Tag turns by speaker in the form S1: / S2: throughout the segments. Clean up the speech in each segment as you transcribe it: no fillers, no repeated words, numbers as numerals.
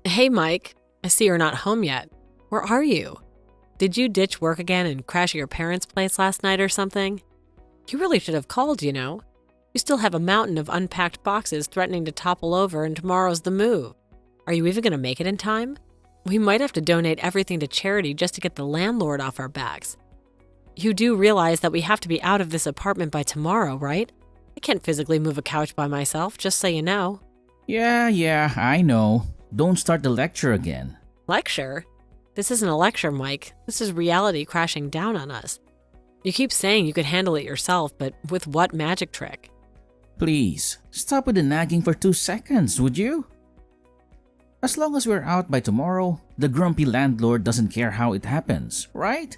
S1: Hey, Mike. I see you're not home yet. Where are you? Did you ditch work again and crash at your parents' place last night or something? You really should have called, you know. You still have a mountain of unpacked boxes threatening to topple over, and tomorrow's the move. Are you even going to make it in time? We might have to donate everything to charity just to get the landlord off our backs. You do realize that we have to be out of this apartment by tomorrow, right? I can't physically move a couch by myself, just so you know.
S2: Yeah, I know. Don't start the lecture again.
S1: Lecture? This isn't a lecture, Mike. This is reality crashing down on us. You keep saying you could handle it yourself, but with what magic trick?
S2: Please, stop with the nagging for 2 seconds, would you? As long as we're out by tomorrow, the grumpy landlord doesn't care how it happens, right?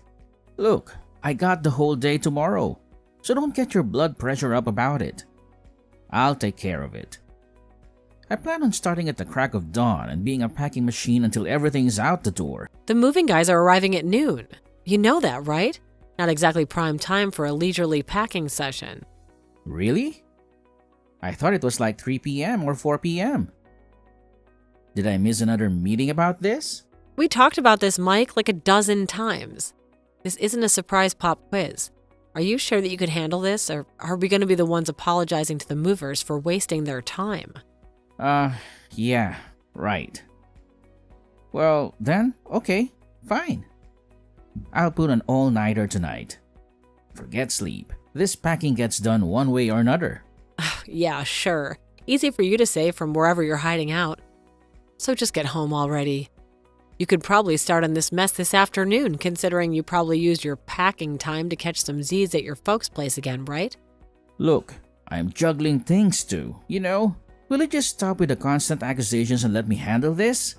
S2: Look, I got the whole day tomorrow, so don't get your blood pressure up about it. I'll take care of it. I plan on starting at the crack of dawn and being a packing machine until everything's out the door.
S1: The moving guys are arriving at noon. You know that, right? Not exactly prime time for a leisurely packing session.
S2: Really? I thought it was like 3 p.m. or 4 p.m. Did I miss another meeting about this?
S1: We talked about this, Mike, like a dozen times. This isn't a surprise pop quiz. Are you sure that you could handle this, or are we going to be the ones apologizing to the movers for wasting their time?
S2: Yeah, right. Well, then, okay, fine. I'll put an all-nighter tonight. Forget sleep. This packing gets done one way or another.
S1: Yeah, sure. Easy for you to say from wherever you're hiding out. So just get home already. You could probably start on this mess this afternoon, considering you probably used your packing time to catch some Z's at your folks' place again, right?
S2: Look, I'm juggling things too, you know? Will you just stop with the constant accusations and let me handle this?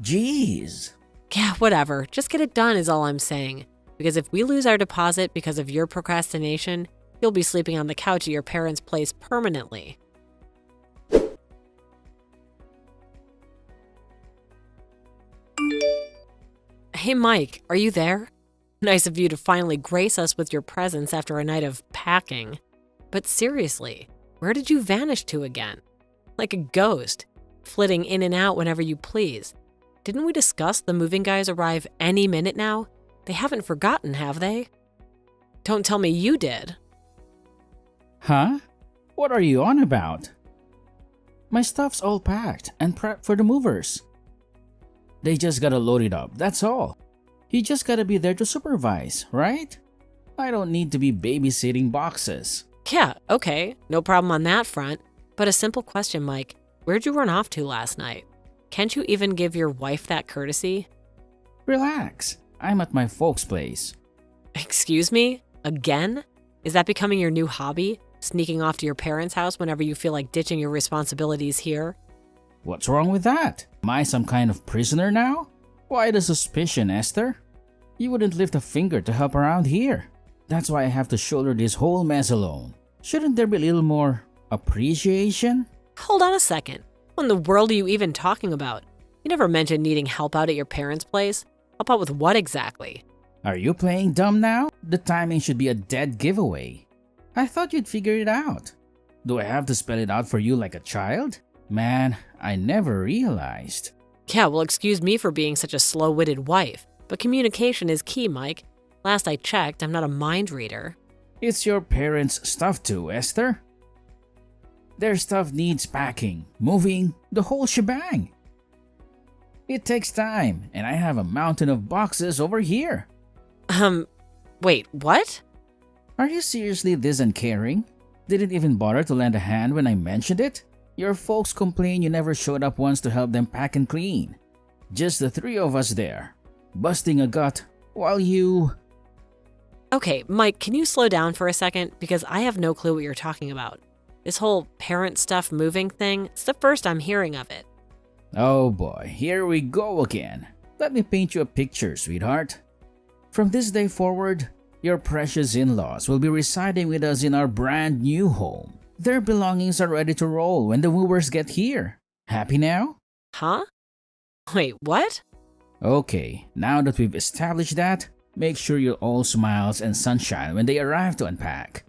S2: Jeez.
S1: Yeah, whatever. Just get it done is all I'm saying. Because if we lose our deposit because of your procrastination, you'll be sleeping on the couch at your parents' place permanently. Hey, Mike, are you there? Nice of you to finally grace us with your presence after a night of packing. But seriously, where did you vanish to again? Like a ghost, flitting in and out whenever you please. Didn't we discuss the moving guys arrive any minute now? They haven't forgotten, have they? Don't tell me you did.
S2: Huh? What are you on about? My stuff's all packed and prepped for the movers. They just gotta load it up, that's all. You just gotta be there to supervise, right? I don't need to be babysitting boxes.
S1: Yeah, okay, no problem on that front. But a simple question, Mike. Where'd you run off to last night? Can't you even give your wife that courtesy?
S2: Relax. I'm at my folks' place.
S1: Excuse me? Again? Is that becoming your new hobby? Sneaking off to your parents' house whenever you feel like ditching your responsibilities here?
S2: What's wrong with that? Am I some kind of prisoner now? Why the suspicion, Esther? You wouldn't lift a finger to help around here. That's why I have to shoulder this whole mess alone. Shouldn't there be a little more appreciation?
S1: Hold on a second. What in the world are you even talking about? You never mentioned needing help out at your parents' place. Help out with what exactly?
S2: Are you playing dumb now? The timing should be a dead giveaway. I thought you'd figure it out. Do I have to spell it out for you like a child? Man, I never realized.
S1: Yeah, well, excuse me for being such a slow-witted wife, but communication is key, Mike. Last I checked, I'm not a mind reader.
S2: It's your parents' stuff too, Esther. Their stuff needs packing, moving, the whole shebang. It takes time, and I have a mountain of boxes over here.
S1: Wait, what?
S2: Are you seriously this uncaring? Didn't even bother to lend a hand when I mentioned it? Your folks complain you never showed up once to help them pack and clean. Just the 3 of us there, busting a gut, while you…
S1: Okay, Mike, can you slow down for a second? Because I have no clue what you're talking about. This whole parent stuff moving thing, it's the first I'm hearing of it.
S2: Oh boy, here we go again. Let me paint you a picture, sweetheart. From this day forward, your precious in-laws will be residing with us in our brand new home. Their belongings are ready to roll when the movers get here. Happy now?
S1: Huh? Wait, what?
S2: Okay, now that we've established that, make sure you're all smiles and sunshine when they arrive to unpack.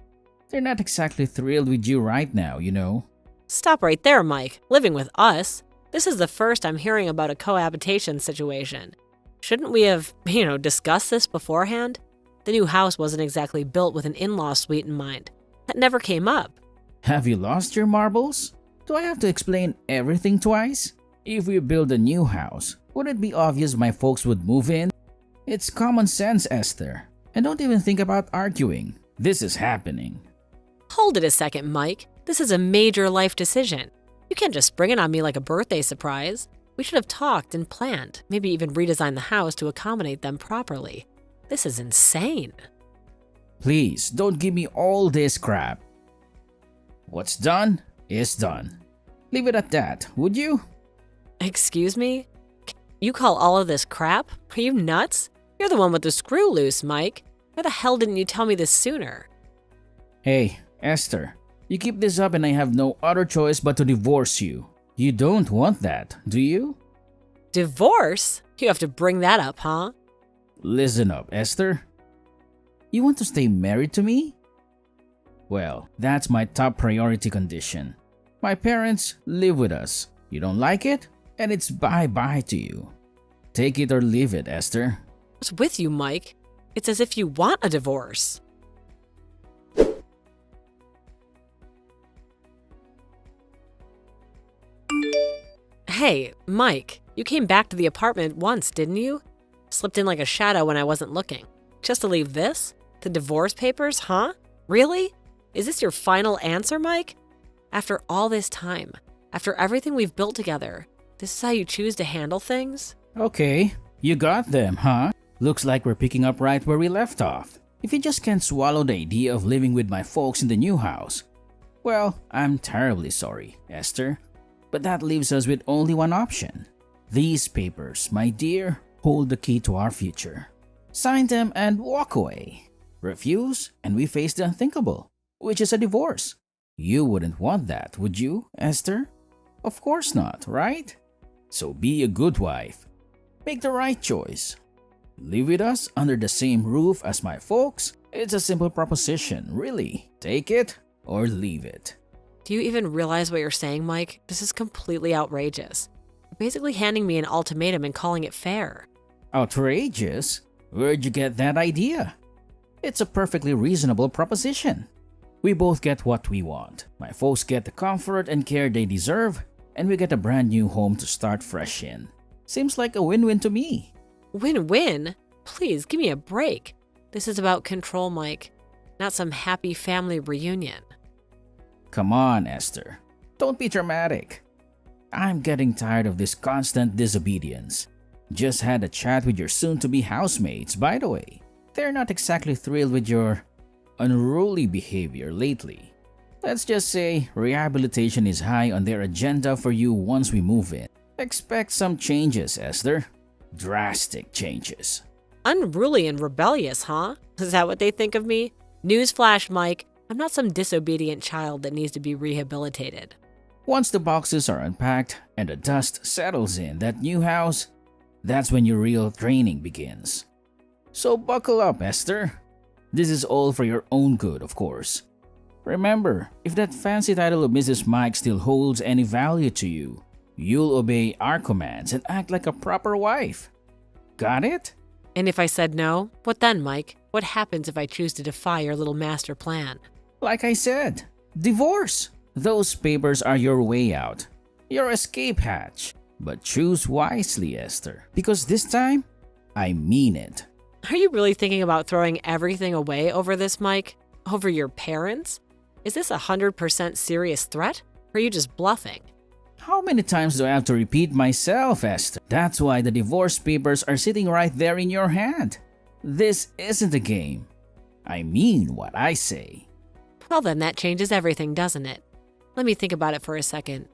S2: They're not exactly thrilled with you right now, you know.
S1: Stop right there, Mike. Living with us? This is the first I'm hearing about a cohabitation situation. Shouldn't we have, discussed this beforehand? The new house wasn't exactly built with an in-law suite in mind. That never came up.
S2: Have you lost your marbles? Do I have to explain everything twice? If we build a new house, would it be obvious my folks would move in? It's common sense, Esther. And don't even think about arguing. This is happening.
S1: Hold it a second, Mike. This is a major life decision. You can't just spring it on me like a birthday surprise. We should have talked and planned, maybe even redesigned the house to accommodate them properly. This is insane.
S2: Please, don't give me all this crap. What's done is done. Leave it at that, would you?
S1: Excuse me? You call all of this crap? Are you nuts? You're the one with the screw loose, Mike. Why the hell didn't you tell me this sooner?
S2: Hey, Esther, you keep this up and I have no other choice but to divorce you. You don't want that, do you?
S1: Divorce? You have to bring that up, huh?
S2: Listen up, Esther. You want to stay married to me? Well, that's my top priority condition. My parents live with us. You don't like it? And it's bye-bye to you. Take it or leave it, Esther.
S1: What's with you, Mike? It's as if you want a divorce. Hey, Mike, you came back to the apartment once, didn't you? Slipped in like a shadow when I wasn't looking. Just to leave this? The divorce papers, huh? Really? Is this your final answer, Mike? After all this time, after everything we've built together, this is how you choose to handle things?
S2: Okay, you got them, huh? Looks like we're picking up right where we left off. If you just can't swallow the idea of living with my folks in the new house, well, I'm terribly sorry, Esther. But that leaves us with only one option. These papers, my dear, hold the key to our future. Sign them and walk away. Refuse, and we face the unthinkable, which is a divorce. You wouldn't want that, would you, Esther? Of course not, right? So be a good wife. Make the right choice. Live with us under the same roof as my folks. It's a simple proposition, really. Take it or leave it.
S1: Do you even realize what you're saying, Mike? This is completely outrageous. You're basically handing me an ultimatum and calling it fair.
S2: Outrageous? Where'd you get that idea? It's a perfectly reasonable proposition. We both get what we want. My folks get the comfort and care they deserve, and we get a brand new home to start fresh in. Seems like a win-win to me.
S1: Win-win? Please, give me a break. This is about control, Mike, not some happy family reunion.
S2: Come on, Esther. Don't be dramatic. I'm getting tired of this constant disobedience. Just had a chat with your soon-to-be housemates, by the way. They're not exactly thrilled with your unruly behavior lately. Let's just say rehabilitation is high on their agenda for you once we move in. Expect some changes, Esther. Drastic changes.
S1: Unruly and rebellious, huh? Is that what they think of me? Newsflash, Mike. I'm not some disobedient child that needs to be rehabilitated.
S2: Once the boxes are unpacked and the dust settles in that new house, that's when your real training begins. So buckle up, Esther. This is all for your own good, of course. Remember, if that fancy title of Mrs. Mike still holds any value to you, you'll obey our commands and act like a proper wife. Got it?
S1: And if I said no, what then, Mike? What happens if I choose to defy your little master plan?
S2: Like I said, divorce. Those papers are your way out, your escape hatch. But choose wisely, Esther, because this time, I mean it.
S1: Are you really thinking about throwing everything away over this, Mike? Over your parents? Is this 100% serious threat? Or are you just bluffing?
S2: How many times do I have to repeat myself, Esther? That's why the divorce papers are sitting right there in your hand. This isn't a game. I mean what I say.
S1: Well then, that changes everything, doesn't it? Let me think about it for a second.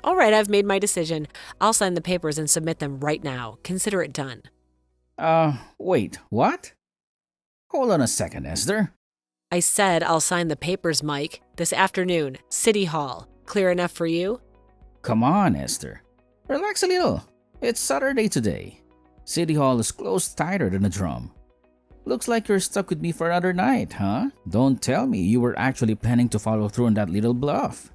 S1: All right, I've made my decision. I'll sign the papers and submit them right now. Consider it done.
S2: Wait, what? Hold on a second, Esther.
S1: I said I'll sign the papers, Mike, this afternoon, City Hall. Clear enough for you?
S2: Come on, Esther. Relax a little. It's Saturday today. City Hall is closed tighter than a drum. Looks like you're stuck with me for another night, huh? Don't tell me you were actually planning to follow through on that little bluff.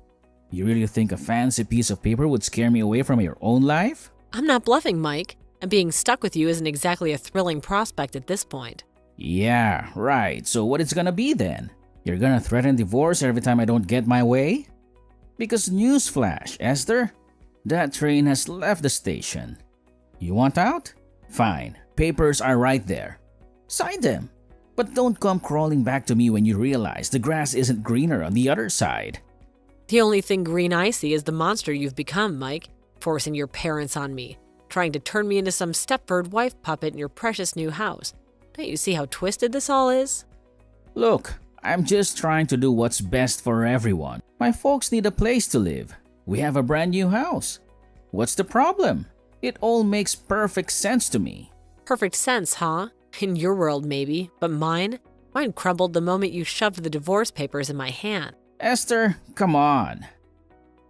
S2: You really think a fancy piece of paper would scare me away from your own life?
S1: I'm not bluffing, Mike. And being stuck with you isn't exactly a thrilling prospect at this point.
S2: Yeah, right. So what it's gonna be then? You're gonna threaten divorce every time I don't get my way? Because newsflash, Esther, that train has left the station. You want out? Fine, papers are right there. Sign them. But don't come crawling back to me when you realize the grass isn't greener on the other side.
S1: The only thing green I see is the monster you've become, Mike, forcing your parents on me, trying to turn me into some Stepford wife puppet in your precious new house. Don't you see how twisted this all is?
S2: Look, I'm just trying to do what's best for everyone. My folks need a place to live. We have a brand new house. What's the problem? It all makes perfect sense to me.
S1: Perfect sense, huh? In your world, maybe, but mine crumbled the moment you shoved the divorce papers in my hand.
S2: Esther, come on.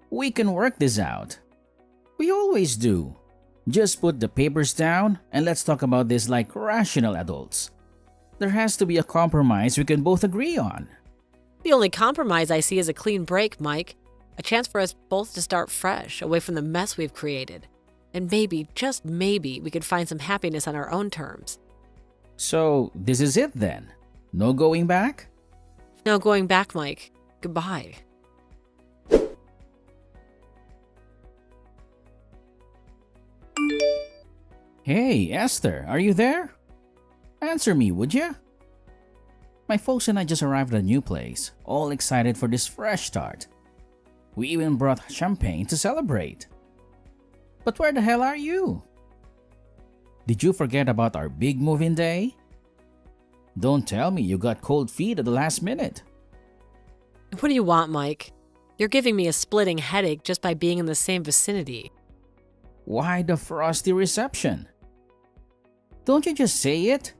S2: We can work this out. We always do. Just put the papers down and let's talk about this like rational adults. There has to be a compromise we can both agree on.
S1: The only compromise I see is a clean break, Mike. A chance for us both to start fresh, away from the mess we've created. And maybe, just maybe, we could find some happiness on our own terms.
S2: So, this is it then? No going back?
S1: No going back, Mike. Goodbye.
S2: Hey, Esther, are you there? Answer me, would you? My folks and I just arrived at a new place, all excited for this fresh start. We even brought champagne to celebrate. But where the hell are you? Did you forget about our big move-in day? Don't tell me you got cold feet at the last minute.
S1: What do you want, Mike? You're giving me a splitting headache just by being in the same vicinity.
S2: Why the frosty reception? Don't you just say it?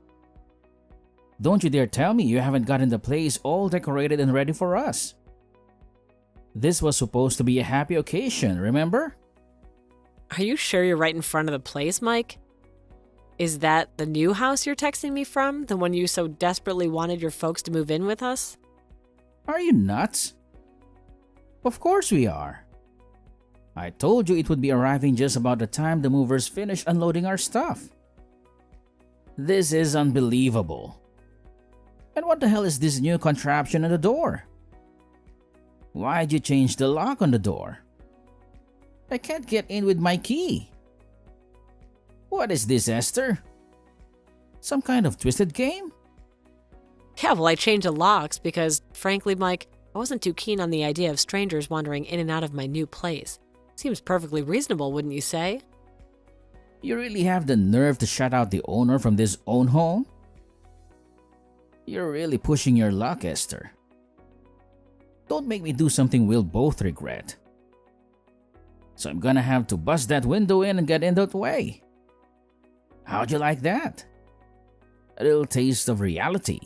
S2: Don't you dare tell me you haven't gotten the place all decorated and ready for us. This was supposed to be a happy occasion, remember?
S1: Are you sure you're right in front of the place, Mike? Is that the new house you're texting me from? The one you so desperately wanted your folks to move in with us?
S2: Are you nuts? Of course we are. I told you it would be arriving just about the time the movers finish unloading our stuff. This is unbelievable. And what the hell is this new contraption on the door? Why'd you change the lock on the door? I can't get in with my key. What is this, Esther? Some kind of twisted game?
S1: Yeah, well, I changed the locks because, frankly, Mike, I wasn't too keen on the idea of strangers wandering in and out of my new place. Seems perfectly reasonable, wouldn't you say?
S2: You really have the nerve to shut out the owner from this own home? You're really pushing your luck, Esther. Don't make me do something we'll both regret. So I'm gonna have to bust that window in and get in that way. How'd you like that? A little taste of reality.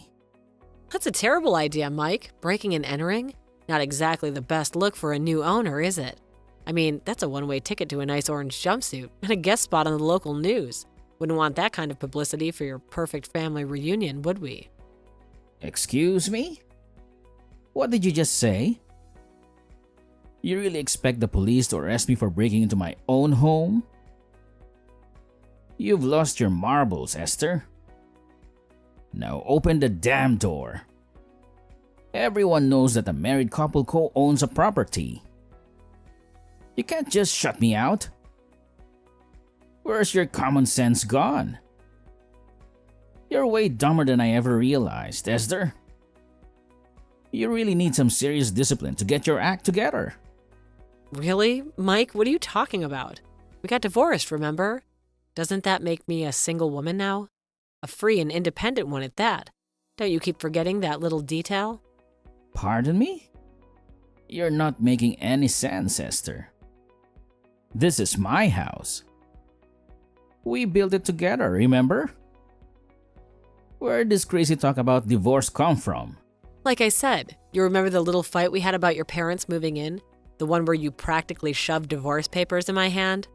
S1: That's a terrible idea, Mike. Breaking and entering? Not exactly the best look for a new owner, is it? I mean, that's a one-way ticket to a nice orange jumpsuit and a guest spot on the local news. Wouldn't want that kind of publicity for your perfect family reunion, would we?
S2: Excuse me? What did you just say? You really expect the police to arrest me for breaking into my own home? You've lost your marbles, Esther. Now open the damn door. Everyone knows that a married couple co-owns a property. You can't just shut me out. Where's your common sense gone? You're way dumber than I ever realized, Esther. You really need some serious discipline to get your act together.
S1: Really? Mike, what are you talking about? We got divorced, remember? Doesn't that make me a single woman now? A free and independent one at that. Don't you keep forgetting that little detail?
S2: Pardon me? You're not making any sense, Esther. This is my house. We built it together, remember? Where did this crazy talk about divorce come from?
S1: Like I said, you remember the little fight we had about your parents moving in? The one where you practically shoved divorce papers in my hand?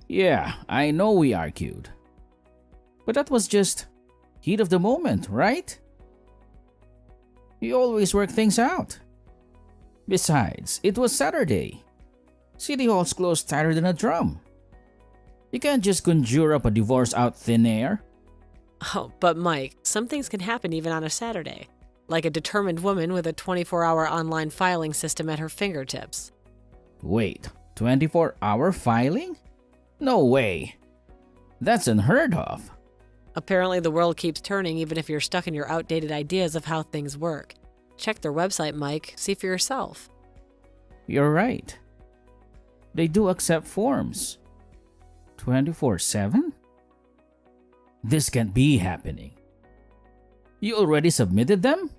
S2: Yeah, I know we argued. But that was just heat of the moment, right? You always work things out. Besides, it was Saturday. City Hall's closed tighter than a drum. You can't just conjure up a divorce out thin air.
S1: Oh, but Mike, some things can happen even on a Saturday. Like a determined woman with a 24-hour online filing system at her fingertips.
S2: Wait, 24-hour filing? No way. That's unheard of.
S1: Apparently the world keeps turning even if you're stuck in your outdated ideas of how things work. Check their website, Mike. See for yourself.
S2: You're right. They do accept forms. 24/7? This can't be happening. You already submitted them?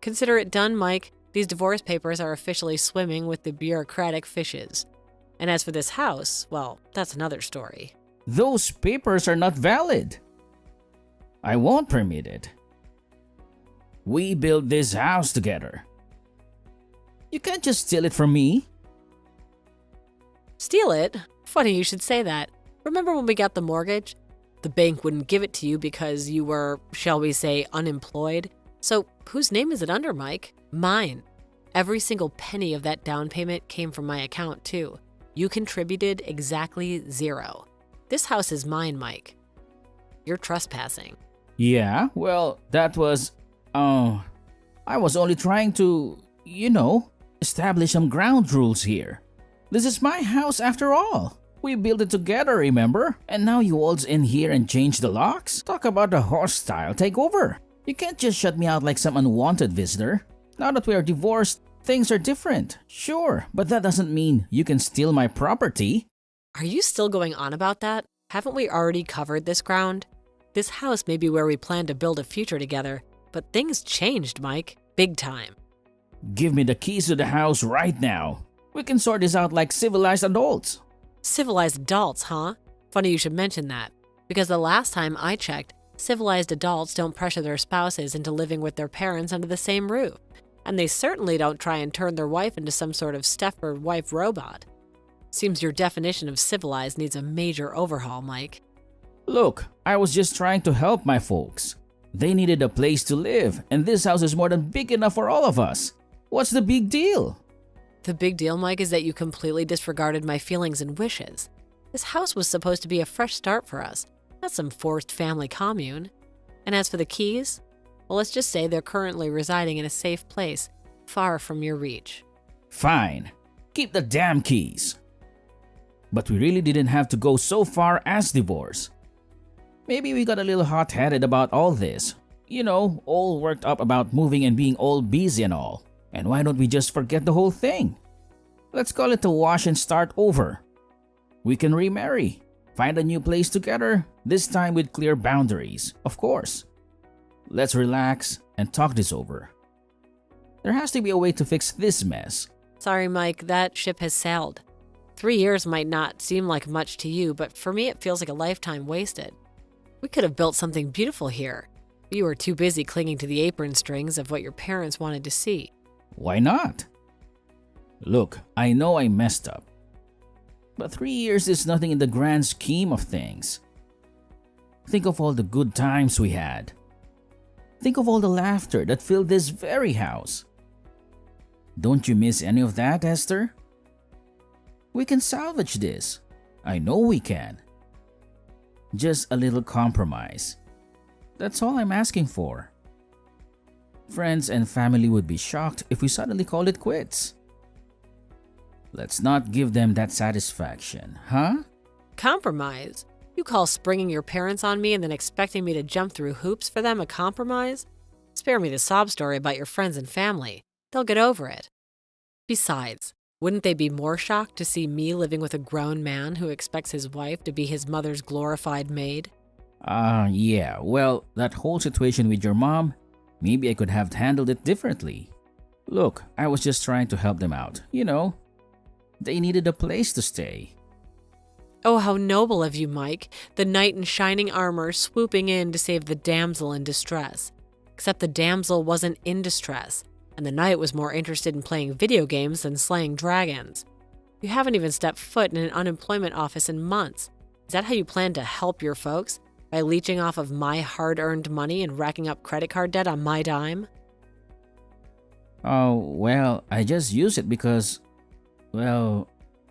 S1: Consider it done, Mike. These divorce papers are officially swimming with the bureaucratic fishes. And as for this house, well, that's another story.
S2: Those papers are not valid. I won't permit it. We built this house together. You can't just steal it from me.
S1: Steal it? Funny you should say that. Remember when we got the mortgage? The bank wouldn't give it to you because you were, shall we say, unemployed. So whose name is it under, Mike? Mine. Every single penny of that down payment came from my account, too. You contributed exactly 0. This house is mine, Mike. You're trespassing.
S2: Yeah, well, that was... I was only trying to, establish some ground rules here. This is my house after all. We built it together, remember? And now you all's in here and change the locks? Talk about a hostile takeover. You can't just shut me out like some unwanted visitor. Now that we are divorced, things are different. Sure, but that doesn't mean you can steal my property.
S1: Are you still going on about that? Haven't we already covered this ground? This house may be where we plan to build a future together, but things changed, Mike. Big time.
S2: Give me the keys to the house right now. We can sort this out like civilized adults.
S1: Civilized adults, huh? Funny you should mention that, because the last time I checked, civilized adults don't pressure their spouses into living with their parents under the same roof, and they certainly don't try and turn their wife into some sort of Stepford wife robot. Seems your definition of civilized needs a major overhaul, Mike.
S2: Look, I was just trying to help my folks. They needed a place to live, and this house is more than big enough for all of us. What's the big deal?
S1: The big deal, Mike, is that you completely disregarded my feelings and wishes. This house was supposed to be a fresh start for us, not some forced family commune. And as for the keys, well, let's just say they're currently residing in a safe place, far from your reach.
S2: Fine. Keep the damn keys. But we really didn't have to go so far as divorce. Maybe we got a little hot-headed about all this. All worked up about moving and being all busy and all. And why don't we just forget the whole thing? Let's call it a wash and start over. We can remarry, find a new place together, this time with clear boundaries, of course. Let's relax and talk this over. There has to be a way to fix this mess.
S1: Sorry, Mike, that ship has sailed. 3 years might not seem like much to you, but for me it feels like a lifetime wasted. We could have built something beautiful here. You were too busy clinging to the apron strings of what your parents wanted to see.
S2: Why not? Look, I know I messed up. But 3 years is nothing in the grand scheme of things. Think of all the good times we had. Think of all the laughter that filled this very house. Don't you miss any of that, Esther? We can salvage this. I know we can. Just a little compromise. That's all I'm asking for. Friends and family would be shocked if we suddenly called it quits. Let's not give them that satisfaction, huh?
S1: Compromise? You call springing your parents on me and then expecting me to jump through hoops for them a compromise? Spare me the sob story about your friends and family. They'll get over it. Besides, wouldn't they be more shocked to see me living with a grown man who expects his wife to be his mother's glorified maid?
S2: Yeah, well, that whole situation with your mom, maybe I could have handled it differently. Look, I was just trying to help them out, They needed a place to stay.
S1: Oh, how noble of you, Mike, the knight in shining armor swooping in to save the damsel in distress. Except the damsel wasn't in distress, and the knight was more interested in playing video games than slaying dragons. You haven't even stepped foot in an unemployment office in months. Is that how you plan to help your folks? By leeching off of my hard-earned money and racking up credit card debt on my dime?
S2: Oh, well, I just use it because, well,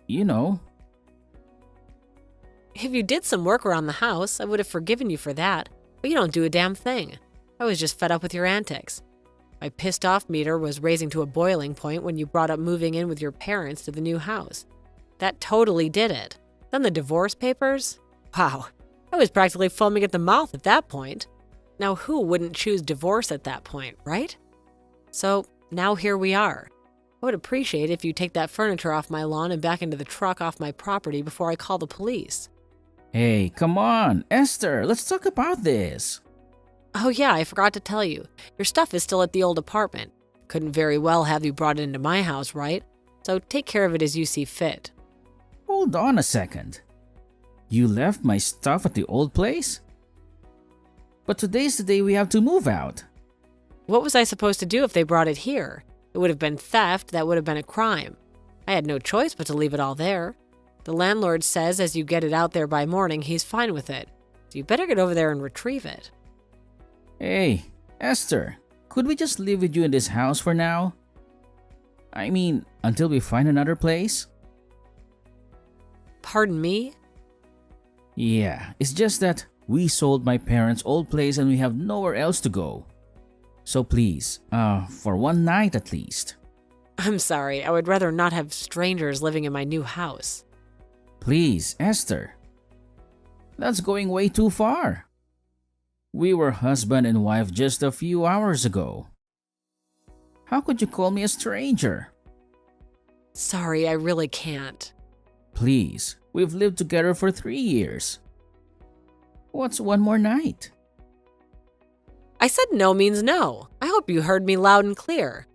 S2: you know.
S1: If you did some work around the house, I would have forgiven you for that, but you don't do a damn thing. I was just fed up with your antics. My pissed off meter was raising to a boiling point when you brought up moving in with your parents to the new house. That totally did it. Then the divorce papers? Wow, I was practically foaming at the mouth at that point. Now who wouldn't choose divorce at that point, right? So now here we are. I would appreciate if you take that furniture off my lawn and back into the truck off my property before I call the police.
S2: Hey, come on, Esther, let's talk about this.
S1: Oh yeah, I forgot to tell you. Your stuff is still at the old apartment. Couldn't very well have you brought it into my house, right? So take care of it as you see fit.
S2: Hold on a second. You left my stuff at the old place? But today's the day we have to move out.
S1: What was I supposed to do if they brought it here? It would have been theft, that would have been a crime. I had no choice but to leave it all there. The landlord says as you get it out there by morning, he's fine with it. So you better get over there and retrieve it.
S2: Hey, Esther, could we just live with you in this house for now? I mean, until we find another place?
S1: Pardon me?
S2: Yeah, it's just that we sold my parents' old place and we have nowhere else to go. So please, for one night at least.
S1: I'm sorry, I would rather not have strangers living in my new house.
S2: Please, Esther. That's going way too far. We were husband and wife just a few hours ago. How could you call me a stranger?
S1: Sorry, I really can't.
S2: Please, we've lived together for 3 years. What's one more night?
S1: I said no means no. I hope you heard me loud and clear.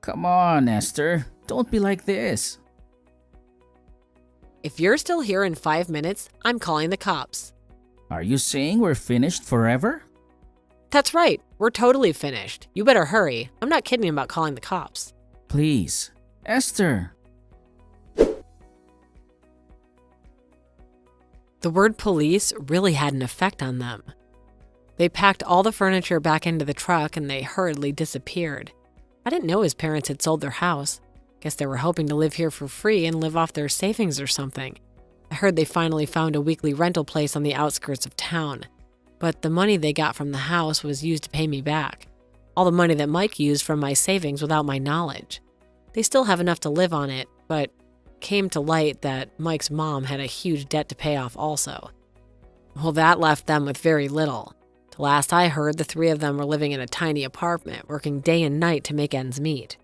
S2: Come on, Esther. Don't be like this.
S1: If you're still here in 5 minutes, I'm calling the cops.
S2: Are you saying we're finished forever?
S1: That's right. We're totally finished. You better hurry. I'm not kidding about calling the cops.
S2: Please, Esther.
S1: The word police really had an effect on them. They packed all the furniture back into the truck and they hurriedly disappeared. I didn't know his parents had sold their house. Guess they were hoping to live here for free and live off their savings or something. I heard they finally found a weekly rental place on the outskirts of town. But the money they got from the house was used to pay me back. All the money that Mike used from my savings without my knowledge. They still have enough to live on it, but came to light that Mike's mom had a huge debt to pay off also. Well, that left them with very little. The last I heard, the three of them were living in a tiny apartment, working day and night to make ends meet.